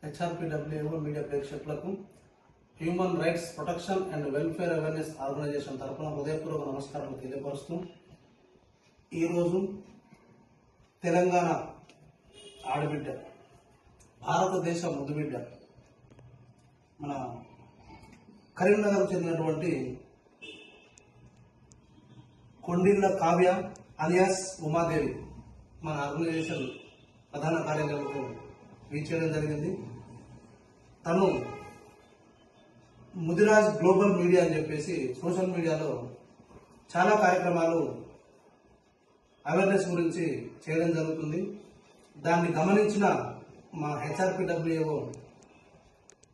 హెచ్ఆర్పిడబ్ల్యూఏఓ media ప్రేక్షకులకు human rights protection and welfare awareness organisation తరఫున హృదయపూర్వక నమస్కారాలు తెలియపరుస్తూ ఈరోజు తెలంగాణ ఆడబిడ్డ, భారతదేశ ముద్దుబిడ్డ, మన కరీంనగర్ చెందినటువంటి కొండిళ్ళ కావ్య అలియాస్ ఉమాదేవి మన ఆర్గనైజేషన్ ప్రధాన కార్యాలయంలో రీచ్ చేయడం జరిగింది. తను ముదిరాజ్ గ్లోబల్ మీడియా అని చెప్పేసి సోషల్ మీడియాలో చాలా కార్యక్రమాలు అవేర్నెస్ గురించి చేయడం జరుగుతుంది. దాన్ని గమనించిన మా హెచ్ఆర్పిడబ్ల్యూఏఓ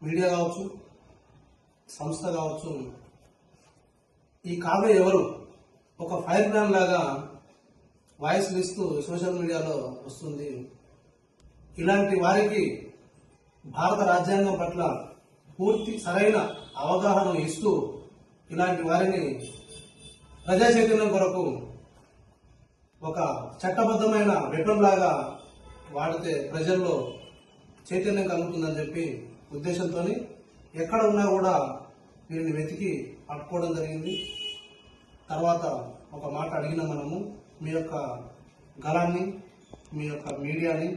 మీడియా కావచ్చు, సంస్థ కావచ్చు, ఈ కావ్య ఎవరు ఒక ఫైర్ బ్రాండ్ లాగా వాయిస్ ఇస్తూ సోషల్ మీడియాలో వస్తుంది. ఇలాంటి వారికి భారత రాజ్యాంగం పట్ల పూర్తి సరైన అవగాహన ఇస్తూ ఇలాంటి వారిని ప్రజా చైతన్యం కొరకు ఒక చట్టబద్ధమైన వెపన్ లాగా వాడితే ప్రజల్లో చైతన్యం కలుగుతుందని చెప్పి ఉద్దేశంతో ఎక్కడ ఉన్నా కూడా వీరిని వెతికి పట్టుకోవడం జరిగింది. తర్వాత ఒక మాట అడిగిన మనము, మీ యొక్క గళాన్ని, మీ యొక్క మీడియాని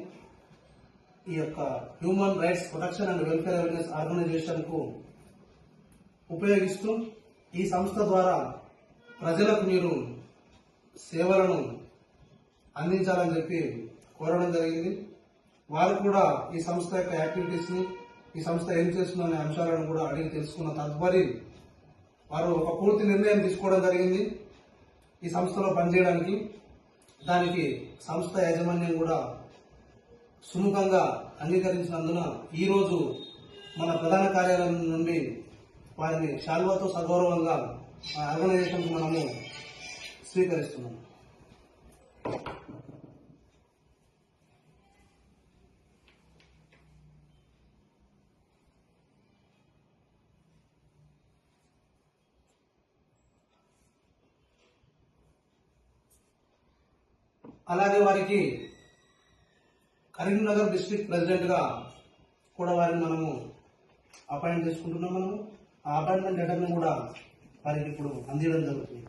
ఈ యొక్క human rights protection and welfare awareness organisation కు ఉపయోగిస్తూ ఈ సంస్థ ద్వారా ప్రజలకు మీరు సేవలను అందించాలని చెప్పి కోరడం జరిగింది. వారు కూడా ఈ సంస్థ యొక్క యాక్టివిటీస్ ని, ఈ సంస్థ ఏం చేస్తుందనే అంశాలను కూడా అడిగి తెలుసుకున్న తదుపరి వారు ఒక పూర్తి నిర్ణయం తీసుకోవడం జరిగింది ఈ సంస్థలో పనిచేయడానికి. దానికి సంస్థ యాజమాన్యం కూడా సుముఖంగా అంగీకరించినందున ఈరోజు మన ప్రధాన కార్యాలయం నుండి వారిని శాల్వాతో సగౌరవంగా ఆర్గనైజేషన్కు మనము స్వీకరిస్తున్నాం. అలాగే వారికి కరీంనగర్ డిస్ట్రిక్ట్ ప్రెసిడెంట్ గా కూడా వారిని మనము అపాయింట్ చేసుకుంటున్నాం. మనము ఆ అపాయింట్మెంట్ లెటర్ ని కూడా వారికి ఇప్పుడు అందించడం జరుగుతుంది.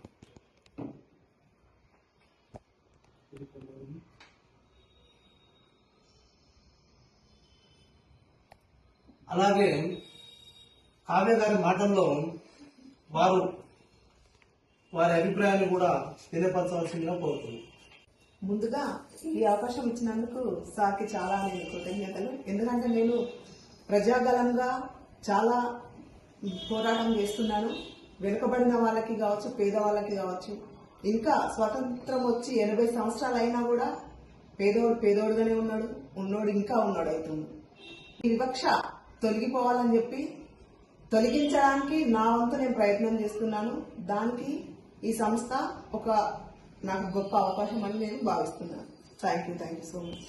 అలాగే కావ్య గారి మాటల్లో వారి అభిప్రాయాన్ని కూడా తెలియపరచవలసిందిగా కోరుతుంది. ముందుగా ఈ అవకాశం ఇచ్చినందుకు సార్కి చాలా కృతజ్ఞతలు. ఎందుకంటే నేను ప్రజాగలంగా చాలా పోరాటం చేస్తున్నాను. వెనుకబడిన వాళ్ళకి కావచ్చు, పేదవాళ్ళకి కావచ్చు. ఇంకా స్వతంత్రం వచ్చి 80 సంవత్సరాలు అయినా కూడా పేదోడు పేదోడుగానే ఉన్నాడు, ఉన్నోడు ఇంకా ఉన్నాడు అవుతుంది. ఈ వివక్ష తొలగిపోవాలని చెప్పి తొలగించడానికి నా వంతు నేను ప్రయత్నం చేస్తున్నాను. దానికి ఈ సంస్థ నాకు గొప్ప అవకాశం అని నేను భావిస్తున్నాను. Thank you so much.